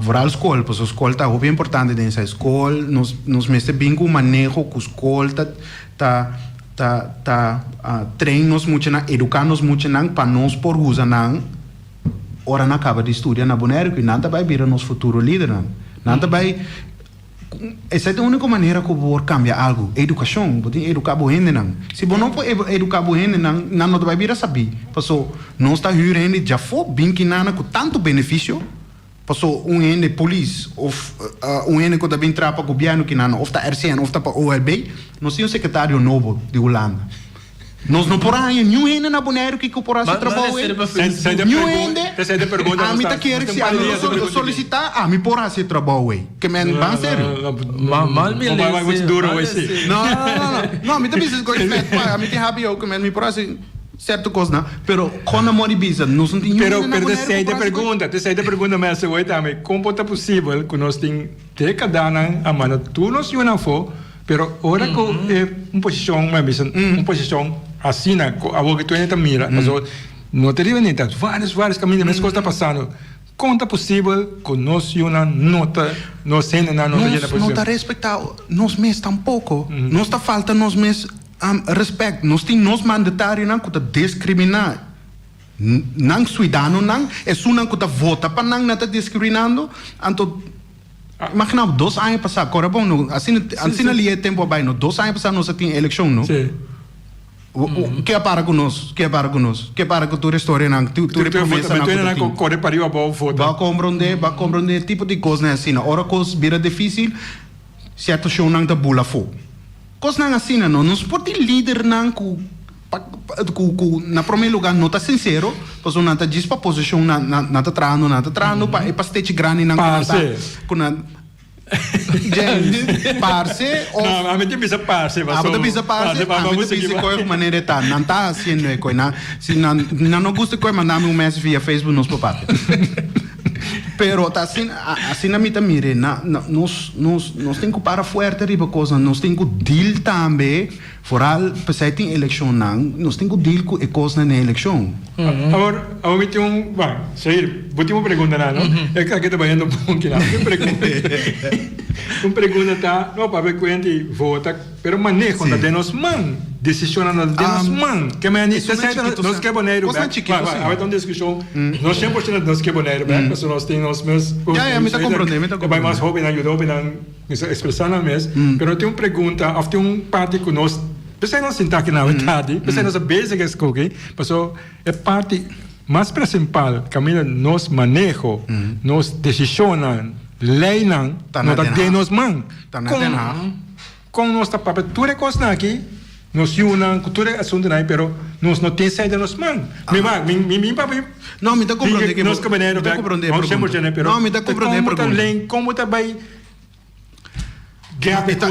varal escola, pois a escola está bem importante dentro da escola, nos mete bem com o manejo com a escola, treinos muito na, educar-nos muito na, para nós por usar na, ora na acaba de estudar na Bonaire, que nada vai virar nosso futuro líder, nada vai. Essa é a única maneira que eu vou cambiar algo. Educação, você educar a gente não. Se você não pode educar a gente não vai vir a saber. Porque não está hirando já foi bem que nada com tanto benefício. Porque ene polícia ou ene que também trabalha para o governo que não, ou está RCN, ou está para o OLB, nós temos um secretário novo de Holanda. Nós não podemos nenhum ene na Bonaire que podemos trabalhar. Nenhum ene. A mim tá querendo que se solicitar, a mim podemos trabalhar. Que men bem sério. Mal me vai muito duro hoje. Não, a mim também se coisa a mim tem rápido que men me podemos certo coisa não. Pero quando a mori bisa, nós não tem nenhum. Pero essa pergunta mas se vai também como é possível que nós tem década a mano tu nós não for, pero ora que posição assim na a que tu ainda mira, mas não teria nem tanto vários caminhos, mas coisa está passando. Como é possível que nós uma nota, nós ainda não posição. Não está respeitado, nós mesmos tampouco. Nós está falta nós mesmos respeito. Nós temos nós mandatário não que está discriminar. Não cidadão não, é só não que está vota para não está discriminando. Então imagina 2 anos passar, agora bom, assim ali é tempo bem, 2 anos passar nós temos eleição, não? Sim. Que é para conosco? Que é para que tu restaurante, tu promessa não. Tu ainda corre para ir a boa foto. Vai compreender tipo de coisa né assim, ora coisa vira difícil, certo show não tá bula fo. Coisa não assim não, não pode líder não na primeiro lugar não tá sincero, pois não tá diz para posição não tá trando para e pastete grande não tá com James, parce ou não, a gente precisa parce, mas a gente precisa coisa maneira tá, não tá assim coisa, se não gosta coisa mandar-me message via Facebook nos papate. Pero tá assim na mita mire, nós temos que para forte riba coisa, nós temos que deal também, foral, para tem eleição não, nós temos que deal com a coisa na eleição. Agora, eu tenho sair, última pergunta não? É que aqui tá banhando que lá. Uma pergunta tá, não para ver quanto vota, pero manejo da denos man, decisão da denos man, que me anista nós que boneiro, vai então discussão, nós sempre nós que boneiro, mas nós temos meus me tá compreendendo, vai mais jovem ajudou bem expressar na mês, pero tem uma pergunta, af tem parte que nós pensei nós sentar aqui na verdade, pensei nós basic escolher, passou é parte mais principal, caminho nós manejo, nós decisão lei não, não tá denos man, com nossa papel, tudo é coisa aqui, nós unam, tudo é assunto não, pero nós não tem saída nos man. Me papai. Não, me dá compreender que nós caminhamos, nós sempre pero não me dá compreender pergunta. Como tá vai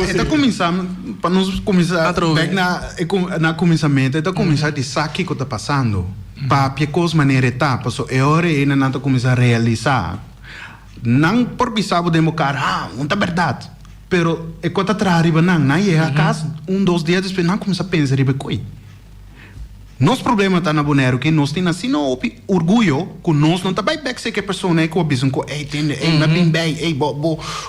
Está começando, para nós começar na começamento, está começando de saque que está passando, para pecos maneira etapa, so é hora ainda não está começar a realizar. Não por pensar podemos não é verdade, pero é quando está arriba não é a casa 2 dias depois não começa a pensar riba coi. Nosso problema está na Bonero que nós temos assim no orgulho que nós não tá bem que a pessoa é que o bisão que entende na bem bem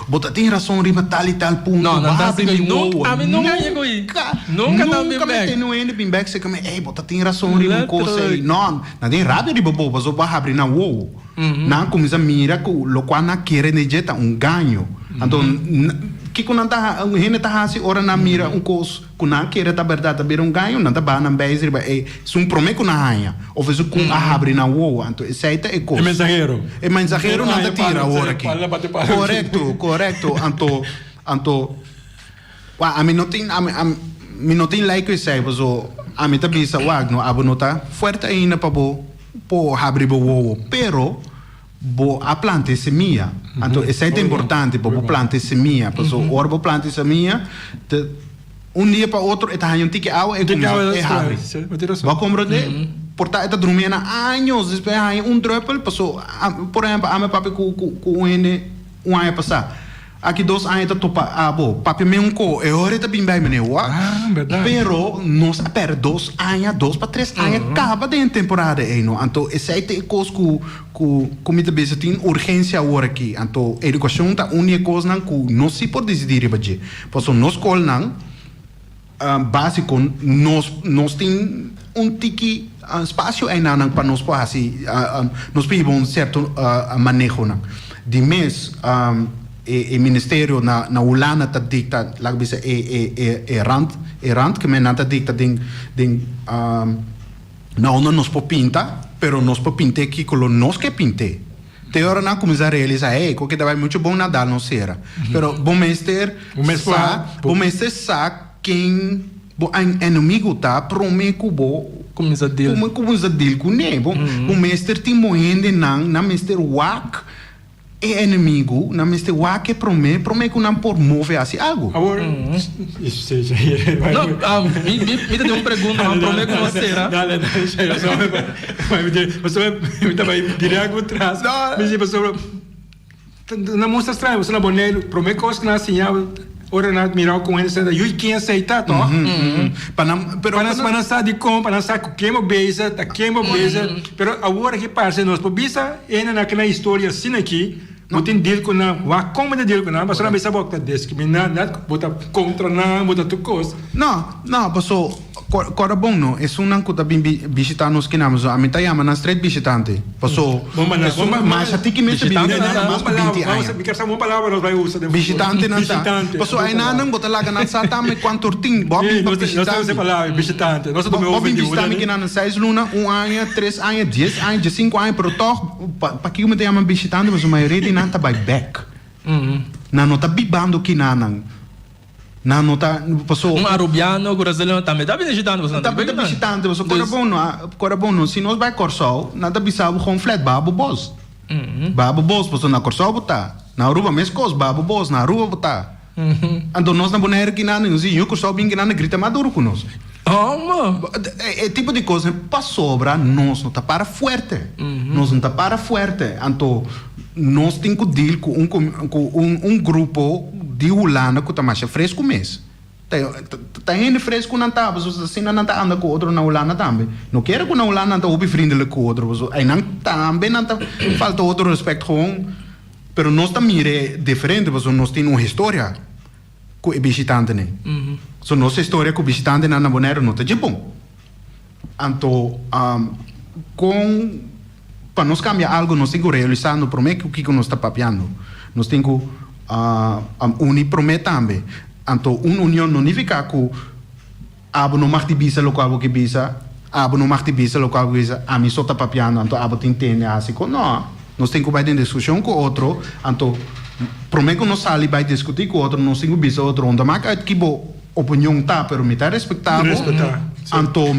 bota tem razão riba tal e tal ponto não tá assim nunca nunca tem no ende bem bem que me bota tem razão riba coisa não tem rádio riba boba só vai abrir na uou não começa a mira que o qual não quer negar ganho então que quando tá gente tá assim ora na mira coisa que não quer tá verdade tá ver ganho não tá bem na base riba um prometo na rainha ou fez com a abre na uou então isso aí é coisa é mensageiro não tá tira hora aqui correto então a mim não tem like isso aí mas a mim tá bisa no abonota forte ainda para bo abrir bo uou pero a planta semilla então isso é importante para plantar semilla porque ora bo planta semilla dia para outro está um tique água e abre vai compreender portar está dormindo anos depois há druppel passou por exemplo a meu papi com um ano passar aqui 2 anos está topa papi me é hora está bem bem verdade pero nós per 2 anos 2 para 3 anos acaba de temporada então esse é coisa que me também tem urgência agora aqui então a educação está única coisa que nós se pode decidir porque nós escola básico nós tem tique espaço ainda para nós para assim nós pedimos certo manejo de mês o ministério na Holanda tá dicta lá bisa rand que me nata dicta não nos popinta pero nos popinte aqui com nós que pinte te hora não começar a realizar que vai muito bom nadar não será pero bom mestre sa quem o inimigo tá prometo bo começa a deal com ne bom mestre tem moende na mestre wak inimigo na mestre wak prometo que não por mover assim algo agora isso seja não me tem uma pergunta mas prometo que não será dale você vai direto atrás mas você não mostra estranho você não boneiro prometo que não assim ora na mirar com ele sendo eu quem aceitar to para não sair de com para não sair com quem beisa tá quem beisa pero agora que parece nós pobisa ainda naquela história assim aqui não tem deal com não como de deal com não mas não bisa bota discriminar nada bota contra não bota tu coisa não passou Cora bom não é um anco da visitar nos que nós a mim chama na street visitante passou mas até que me visitante vamos me quer uma palavra nós vai usar visitante não tá passou aí não bota lá na sata me quanto tem bob visitante palavra visitante nós do meu ouvido visitante que na 6 luna 1 ano 3 anos 10 anos 5 anos pero toch para que me chama visitante mas a maioria de não tá by back não tá bibando que não tá passou arubiano brasileiro também tá visitando você tá visitando você cora bom se nós vai Corsol nada bisabo com flat babo boss passou na Corsol botar na Aruba mesmo coisa babo boss na Aruba botar então nós na Bonaire que não se eu Corsol bem que não grita maduro com nós é tipo de coisa para sobra nós não tá para forte nós não tá para forte então nós temos que deal com um grupo de Holanda que está mais fresco mesmo. Tá gente fresco não tá, mas assim não tá anda com outro na Holanda também. Não quero que na Holanda não tá vriendelijk com outro, mas aí não também não tá falta outro respeito com, pero nós também é diferente, mas nós temos uma história com o visitante né. So nossa história com o visitante na Bonaire não tá de bom. Então, com para nós cambiar algo, nós temos que realizar no prometo que nós está papiando. Nós temos que unir prometo também. Então, uma união não significa que abo não marti bisa local que bisa, abo não marti bisa local que bisa, a mim só está papiando, então abo tem entende assim, não. Nós temos que vai ter discussão com outro, então prometo que nós saímos vai discutir com outro, nós temos que bisa outro, onde mais que bo opinião tá, pero me tá respeitável. Então,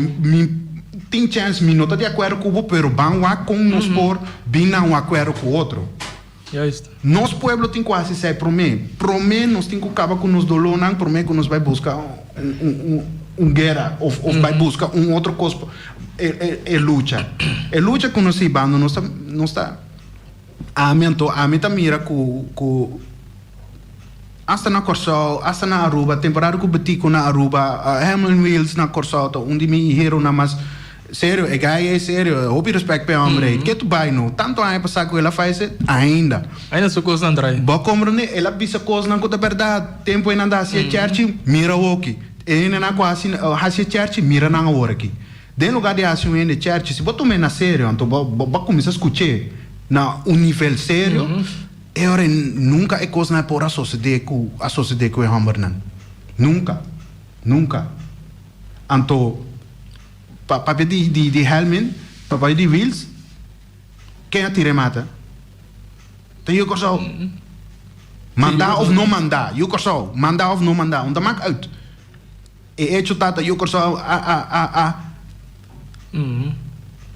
tem chance, me não está de acordo com o pero vamos com nós por bem não acordo com o outro. Nosso povo tem quase sei promê nós temos que acabar com nos dolor não promê que nós vai buscar guerra ou vai buscar outro coisa luta que nós ibando nós está a mim tá mira com hasta na Corsol hasta na Aruba temporário que betico na Aruba Hamlin Wheels na Corsol onde me hero na mas sério, é sério, houve respeito para o homem. Que tu vai não? Tanto a passar com ela faz ainda. Ainda sou coisa André. Bom, como ela bisa coisa não conta verdade. Tempo ainda anda assim church, mira o aqui. Ainda não quase assim church, mira na hora aqui. De lugar de assim ainda church, se botar me na sério, então vou começar a escutar na nível sério. Eu nunca é coisa na por a sociedade com o homem não. Nunca. Então papai de helmen, papai de wheels, quem atira mata? Tem eu corso. Mandar ou não mandar? Eu corso. Mandar ou não mandar? Onde maak uit? E hecho tata eu corso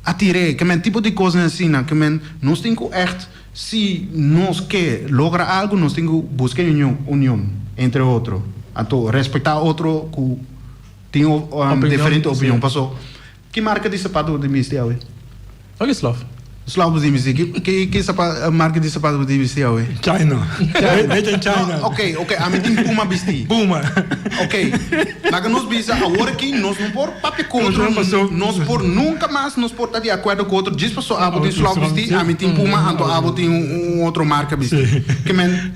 atire, que men tipo de coisa assim, que men nós temos echt, se nós quer lograr algo, nós temos que buscar união entre outro, então respeitar outro que tem diferente opinião, passou. Que marca de sapato de vestir hoje? Olha Slav. Slav de vestir. Que marca de sapato de vestir hoje? China. Made in China. Ok. A mim tem Puma vestir. Puma. Ok. Naga nós bisa agora que nós não por papi contra, nós por nunca mais nós por estar de acordo com outro. Diz pessoa abo tem Slav vestir, a mim tem Puma, então abo tem outro marca vestir. Que men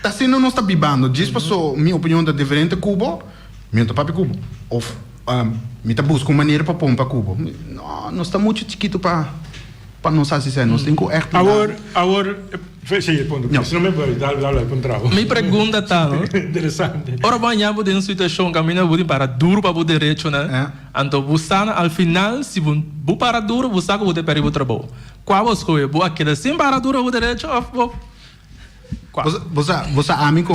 tá sendo nós tá bibando. Diz pessoa minha opinião da diferente Cuba, minha papi Cuba. Of me tá buscando maneira para pôr para Cuba. Não está muito chiquito para nós assim, nós temos que echt. Agora, sim, ponto. Se não me vai dar ponto. Me pergunta tá, interessante. Ora banha bude uma situação caminha bude para duro para bude direito, né? Então busana ao final se bu para duro, busca bude para o trabalho. Qual você foi? Boa que sim para duro bude direito. Você a mim com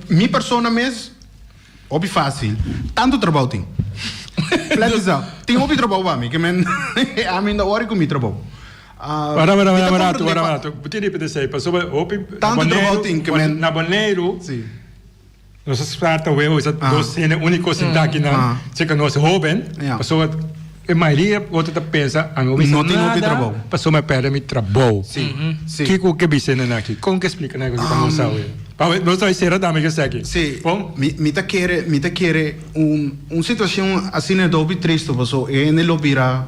minha persona mesmo, óbvio fácil. Tanto trabalho tem. Tem outro trabalho para mim, que a mim da hora que me trabalho. Barato. Botei para dizer, passou tanto trabalho tem que na Bonaire. Sim. Nós starta o eu, nós é o único sintaque na, se que nós jovem, passou a maioria outra pensa, não tem outro trabalho. Passou me perde me trabalho. Sim. Que bicena aqui? Como que explica né que para nós sabe? Não sei se era da amiga aqui. Sim. Me tá querer situação assim é dobe triste, passou e ele lobira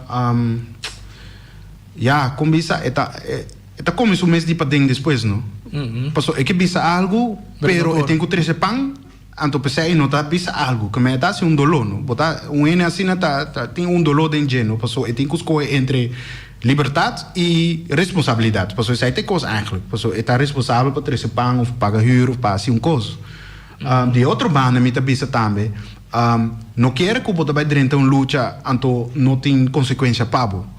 como isso é como isso mês de pading depois, não? Passou é que bisa algo, pero tem que trazer pão, então pensei não tá bisa algo, que me dá assim dolor, não? Botar ene assim tem dolor dentro, não? Passou é tem que escolher entre liberdade e responsabilidade. Passou isso aí tem coisa eigenlijk. Passou é tá responsável para trazer pão, ou pagar huur, ou para assim coisa. De outro banda me tá bisa também. Não quero que o botar vai dentro uma luta, então não tem consequência para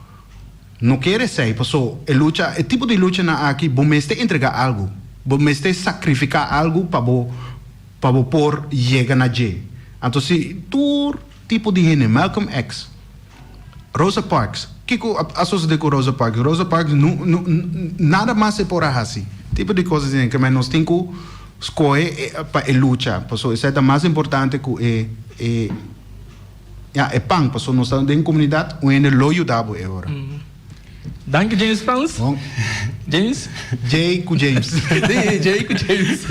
não quer ser, passou, é tipo de luta na aqui, bom mestre entregar algo, bom mestre sacrificar algo para por chegar na G. Então se tu tipo de gente, Malcolm X, Rosa Parks, que associa com Rosa Parks? Rosa Parks nada mais é por assim, tipo de coisas que nós temos que escolher para lutar, passou, isso é mais importante que é pão, passou, nós estamos em comunidade, o ene lo ajudava agora. Dank je James Frans. Bom, James? Jay com James. Jay com James.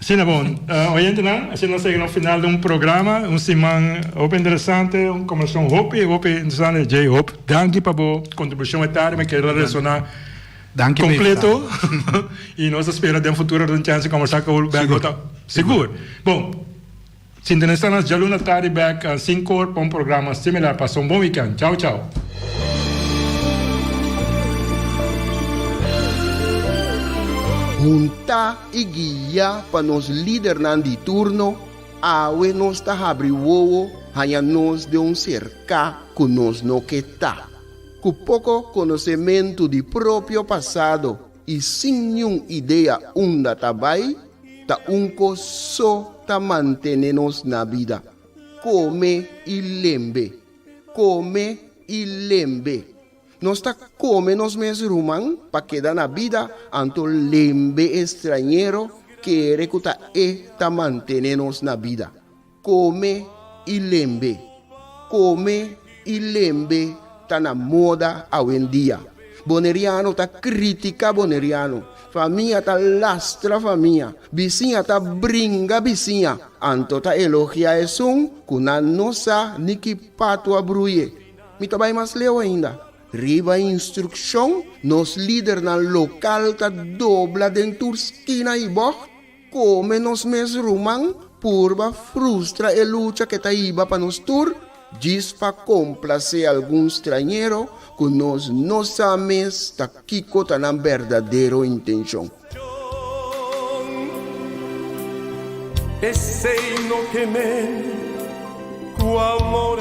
Sim, bom. Oyente, assim nós chegamos no final de um programa, semana interessante, uma conversação Hope interessante, Jay Hope. Danke para a contribuição etária, mas quero relacionar Danke completo. E nós esperamos de um futuro ter uma chance de conversar com o Beck. Seguro. Bom, se interessamos, já luna tarde, Beck, às 5 horas, para um programa similar. Passou um bom weekend. Tchau, tchau. Junta e guia para nos líderes de turno, awe nos ta abri wowo, hanya nos de um cerca que nos no que tá. Com pouco conhecimento de próprio passado e sem nenhuma ideia onde tá vai, ta unco só ta manter-nos na vida. Come e lembre. Come e lembre. Nós tá come nos mes rumang para quedar na vida anto lembre estrangeiro que recuta ta manter-nos na vida. Come e lembre. Come e lembre tá na moda hoje em dia. Boneriano tá critica boneriano. Família tá lastra família. Vizinha tá brinca vizinha. Anto tá elogia esum kuna nossa niki pato abruye. Mi tá vai mais leu ainda. Riba instrução, nos líder na local tá dobla dentro esquina e boh, come nos mes rumang, purba frustra e luta que tá iba para nos tur, diz para complacer algum estrangeiro, que nós não sabemos tá kiko tá na verdadeira intenção. Esse no que me, cu amor